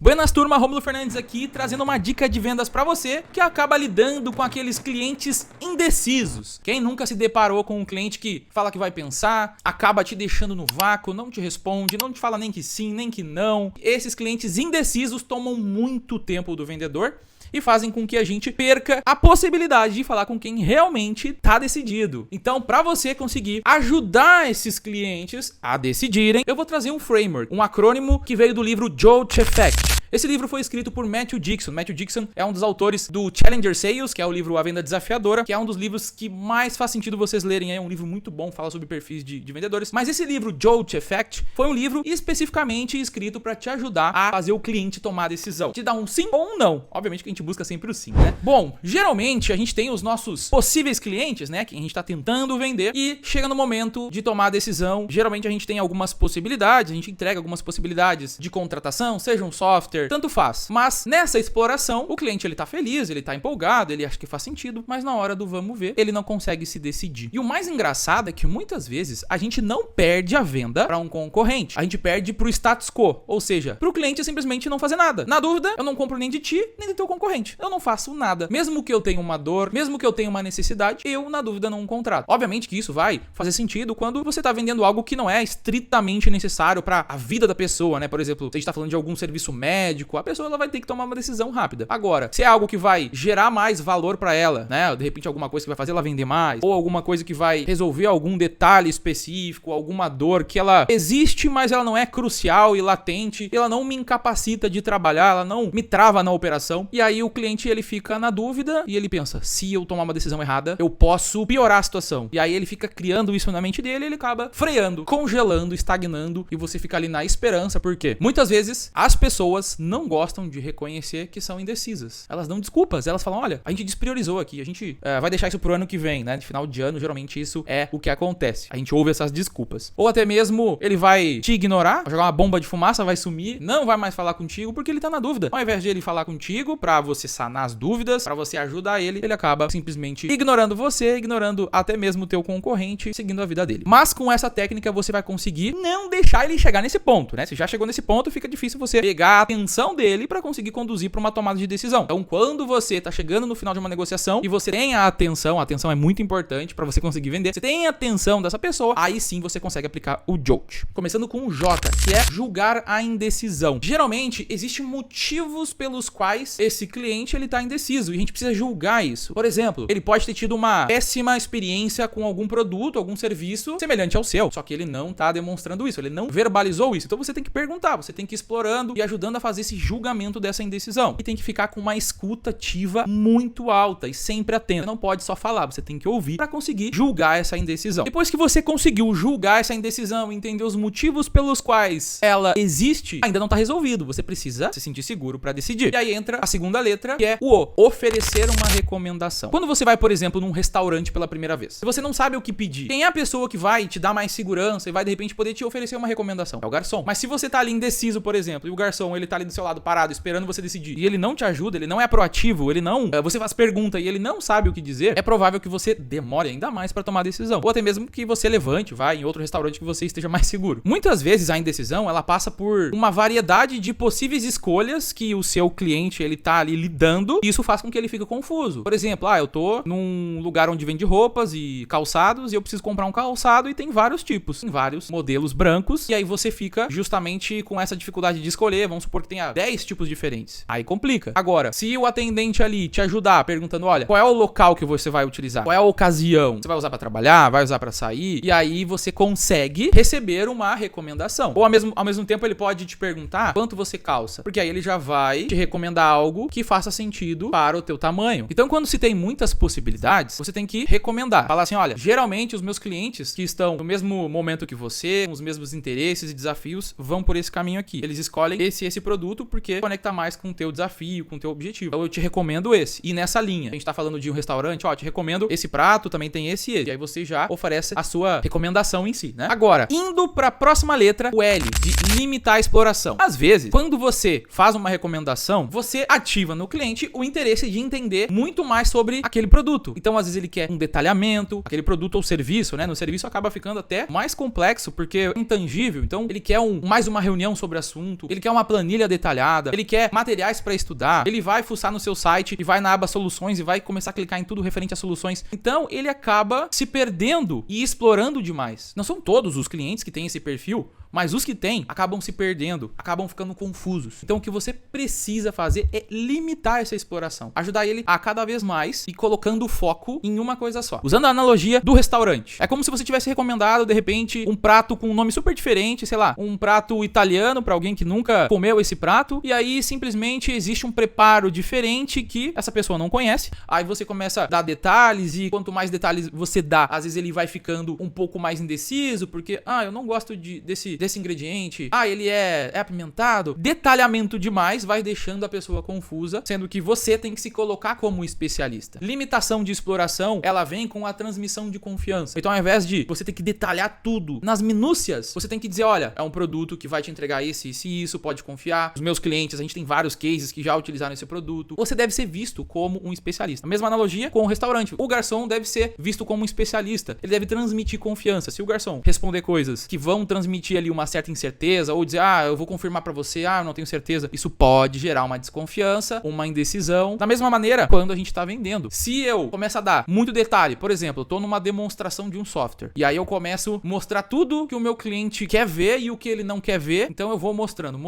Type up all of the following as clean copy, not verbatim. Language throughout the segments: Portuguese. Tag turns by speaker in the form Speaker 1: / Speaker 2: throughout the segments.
Speaker 1: Buenas turma, Rômulo Fernandes aqui, trazendo uma dica de vendas pra você que acaba lidando com aqueles clientes indecisos. Quem nunca se deparou com um cliente que fala que vai pensar, acaba te deixando no vácuo, não te responde, não te fala nem que sim, nem que não. Esses clientes indecisos tomam muito tempo do vendedor e fazem com que a gente perca a possibilidade de falar com quem realmente tá decidido. Então, para você conseguir ajudar esses clientes a decidirem, eu vou trazer um framework, um acrônimo que veio do livro Jolt Effect. Esse livro foi escrito por Matthew Dixon. Matthew Dixon é um dos autores do Challenger Sales, que é o livro A Venda Desafiadora, que é um dos livros que mais faz sentido vocês lerem. É um livro muito bom, fala sobre perfis de vendedores. Mas esse livro, Jolt Effect, foi um livro especificamente escrito para te ajudar a fazer o cliente tomar a decisão. Te dar um sim ou um não. Obviamente que a gente busca sempre o sim, né? Bom, geralmente a gente tem os nossos possíveis clientes, né? Que a gente tá tentando vender e chega no momento de tomar a decisão. Geralmente a gente tem algumas possibilidades, a gente entrega algumas possibilidades de contratação, seja um software, tanto faz. Mas nessa exploração, o cliente ele tá feliz, ele tá empolgado, ele acha que faz sentido, mas na hora do vamos ver, ele não consegue se decidir. E o mais engraçado é que muitas vezes a gente não perde a venda para um concorrente, a gente perde pro status quo, ou seja, pro cliente simplesmente não fazer nada. Na dúvida, eu não compro nem de ti, nem do teu concorrente. Eu não faço nada. Mesmo que eu tenha uma dor, mesmo que eu tenha uma necessidade, eu, na dúvida, não contrato. Obviamente que isso vai fazer sentido quando você tá vendendo algo que não é estritamente necessário para a vida da pessoa, né? Por exemplo, se a gente tá falando de algum serviço médico, a pessoa ela vai ter que tomar uma decisão rápida. Agora, se é algo que vai gerar mais valor para ela, né? De repente alguma coisa que vai fazer ela vender mais, ou alguma coisa que vai resolver algum detalhe específico, alguma dor que ela existe, mas ela não é crucial e latente, ela não me incapacita de trabalhar, ela não me trava na operação. E aí o cliente ele fica na dúvida e ele pensa, se eu tomar uma decisão errada, eu posso piorar a situação. E aí ele fica criando isso na mente dele, ele acaba freando, congelando, estagnando e você fica ali na esperança, porque muitas vezes as pessoas não gostam de reconhecer que são indecisas. Elas dão desculpas, elas falam, olha, a gente despriorizou aqui, a gente vai deixar isso pro ano que vem, né? De final de ano, geralmente isso é o que acontece. A gente ouve essas desculpas. Ou até mesmo ele vai te ignorar, vai jogar uma bomba de fumaça, vai sumir, não vai mais falar contigo porque ele tá na dúvida. Ao invés de ele falar contigo pra você sanar as dúvidas, pra você ajudar ele, ele acaba simplesmente ignorando você, ignorando até mesmo o teu concorrente, seguindo a vida dele. Mas com essa técnica você vai conseguir não deixar ele chegar nesse ponto, né? Se já chegou nesse ponto, fica difícil você pegar a atenção dele para conseguir conduzir para uma tomada de decisão. Então, quando você tá chegando no final de uma negociação e você tem a atenção é muito importante para você conseguir vender, você tem a atenção dessa pessoa, aí sim você consegue aplicar o Jolt. Começando com o J, que é julgar a indecisão. Geralmente, existem motivos pelos quais esse cliente ele tá indeciso e a gente precisa julgar isso. Por exemplo, ele pode ter tido uma péssima experiência com algum produto, algum serviço semelhante ao seu, só que ele não tá demonstrando isso, ele não verbalizou isso. Então você tem que perguntar, você tem que ir explorando e ajudando a fazer esse julgamento dessa indecisão. E tem que ficar com uma escuta ativa muito alta e sempre atenta. Você não pode só falar, você tem que ouvir para conseguir julgar essa indecisão. Depois que você conseguiu julgar essa indecisão, entender os motivos pelos quais ela existe, ainda não tá resolvido. Você precisa se sentir seguro para decidir. E aí entra a segunda letra, que é o oferecer uma recomendação. Quando você vai, por exemplo, num restaurante pela primeira vez, se você não sabe o que pedir, quem é a pessoa que vai te dar mais segurança e vai de repente poder te oferecer uma recomendação? É o garçom. Mas se você tá ali indeciso, por exemplo, e o garçom ele tá ali do seu lado parado esperando você decidir e ele não te ajuda, ele não é proativo, ele não, você faz pergunta e ele não sabe o que dizer, é provável que você demore ainda mais para tomar a decisão, ou até mesmo que você levante, vá em outro restaurante que você esteja mais seguro. Muitas vezes a indecisão, ela passa por uma variedade de possíveis escolhas que o seu cliente, ele tá ali lidando, e isso faz com que ele fique confuso. Por exemplo, eu tô num lugar onde vende roupas e calçados e eu preciso comprar um calçado e tem vários tipos, tem vários modelos brancos, e aí você fica justamente com essa dificuldade de escolher, vamos supor que tenha 10 tipos diferentes. Aí complica. Agora, se o atendente ali te ajudar perguntando, olha, qual é o local que você vai utilizar? Qual é a ocasião? Você vai usar pra trabalhar? Vai usar pra sair? E aí você consegue receber uma recomendação. Ou ao mesmo tempo ele pode te perguntar quanto você calça, porque aí ele já vai te recomendar algo que faça sentido para o teu tamanho. Então, quando se tem muitas possibilidades, você tem que recomendar. Falar assim, olha, geralmente os meus clientes que estão no mesmo momento que você, com os mesmos interesses e desafios, vão por esse caminho aqui. Eles escolhem esse produto porque conecta mais com o teu desafio, com o teu objetivo. Então eu te recomendo esse. E nessa linha, a gente tá falando de um restaurante, te recomendo esse prato, também tem esse e esse. E aí você já oferece a sua recomendação em si, né? Agora, indo pra próxima letra, o L, de limitar a exploração. Às vezes, quando você faz uma recomendação, você ativa no cliente o interesse de entender muito mais sobre aquele produto. Então, às vezes ele quer um detalhamento, aquele produto ou serviço, né? No serviço acaba ficando até mais complexo, porque é intangível. Então, ele quer mais uma reunião sobre o assunto, ele quer uma planilha detalhada, ele quer materiais para estudar, ele vai fuçar no seu site e vai na aba soluções e vai começar a clicar em tudo referente a soluções. Então ele acaba se perdendo e explorando demais. Não são todos os clientes que têm esse perfil, mas os que têm acabam se perdendo, acabam ficando confusos. Então o que você precisa fazer é limitar essa exploração, ajudar ele a cada vez mais e colocando o foco em uma coisa só. Usando a analogia do restaurante, é como se você tivesse recomendado de repente um prato com um nome super diferente, sei lá, um prato italiano para alguém que nunca comeu esse prato, e aí simplesmente existe um preparo diferente que essa pessoa não conhece. Aí você começa a dar detalhes e quanto mais detalhes você dá, às vezes ele vai ficando um pouco mais indeciso, porque eu não gosto desse ingrediente, ele é apimentado. Detalhamento demais vai deixando a pessoa confusa, sendo que você tem que se colocar como especialista. Limitação de exploração, ela vem com a transmissão de confiança. Então ao invés de você ter que detalhar tudo nas minúcias, você tem que dizer, olha, é um produto que vai te entregar isso, pode confiar. Os meus clientes, a gente tem vários cases que já utilizaram esse produto. Você deve ser visto como um especialista. A mesma analogia com o restaurante. O garçom deve ser visto como um especialista. Ele deve transmitir confiança. Se o garçom responder coisas que vão transmitir ali uma certa incerteza, ou dizer, eu vou confirmar pra você, eu não tenho certeza, isso pode gerar uma desconfiança, uma indecisão. Da mesma maneira, quando a gente tá vendendo, se eu começo a dar muito detalhe, por exemplo, eu tô numa demonstração de um software, e aí eu começo a mostrar tudo que o meu cliente quer ver e o que ele não quer ver, então eu vou mostrando,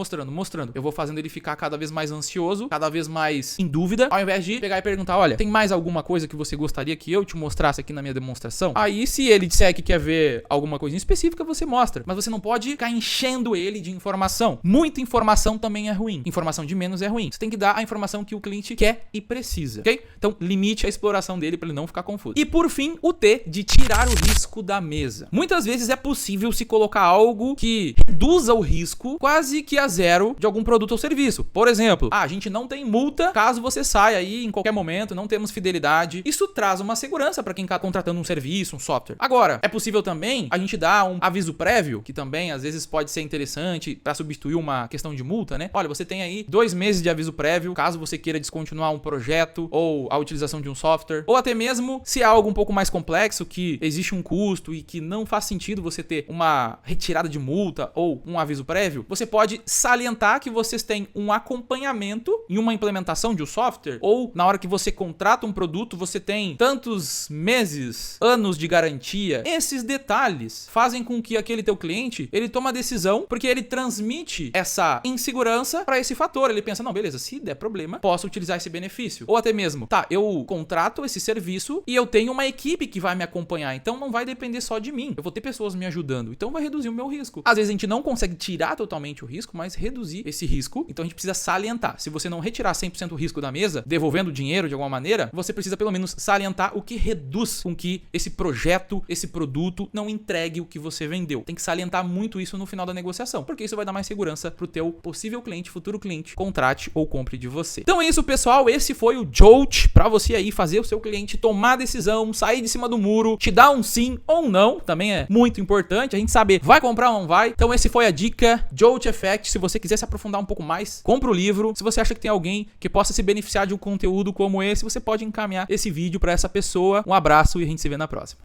Speaker 1: eu vou fazendo ele ficar cada vez mais ansioso, cada vez mais em dúvida, ao invés de pegar e perguntar, olha, tem mais alguma coisa que você gostaria que eu te mostrasse aqui na minha demonstração? Aí se ele disser que quer ver alguma coisa específica, você mostra, mas você não pode ficar enchendo ele de informação. Muita informação também é ruim. Informação de menos é ruim. Você tem que dar a informação que o cliente quer e precisa, ok? Então, limite a exploração dele para ele não ficar confuso. E por fim, o T de tirar o risco da mesa. Muitas vezes é possível se colocar algo que reduza o risco quase que a zero de algum produto ou serviço. Por exemplo, a gente não tem multa caso você saia aí em qualquer momento, não temos fidelidade. Isso traz uma segurança para quem está contratando um serviço, um software. Agora, é possível também a gente dar um aviso prévio, que também às vezes pode ser interessante para substituir uma questão de multa, né? Olha, você tem aí 2 meses de aviso prévio, caso você queira descontinuar um projeto ou a utilização de um software, ou até mesmo se é algo um pouco mais complexo, que existe um custo e que não faz sentido você ter uma retirada de multa ou um aviso prévio, você pode salientar que vocês têm um acompanhamento em uma implementação de um software, ou na hora que você contrata um produto, você tem tantos meses, anos de garantia. Esses detalhes fazem com que aquele teu cliente, ele toma a decisão porque ele transmite essa insegurança para esse fator. Ele pensa, não, beleza, se der problema, posso utilizar esse benefício. Ou até mesmo, eu contrato esse serviço e eu tenho uma equipe que vai me acompanhar, então não vai depender só de mim. Eu vou ter pessoas me ajudando, então vai reduzir o meu risco. Às vezes a gente não consegue tirar totalmente o risco, mas reduzir esse risco. Então a gente precisa salientar. Se você não retirar 100% o risco da mesa, devolvendo o dinheiro de alguma maneira, você precisa pelo menos salientar o que reduz com que esse projeto, esse produto não entregue o que você vendeu. Tem que salientar muito isso no final da negociação, porque isso vai dar mais segurança pro teu possível cliente, futuro cliente, contrate ou compre de você. Então é isso, pessoal. Esse foi o Jolt para você aí fazer o seu cliente tomar a decisão, sair de cima do muro, te dar um sim ou um não. Também é muito importante a gente saber vai comprar ou não vai. Então esse foi a dica Jolt Effect. Se você quiser se aprofundar um pouco mais, compra o livro. Se você acha que tem alguém que possa se beneficiar de um conteúdo como esse, você pode encaminhar esse vídeo para essa pessoa. Um abraço e a gente se vê na próxima.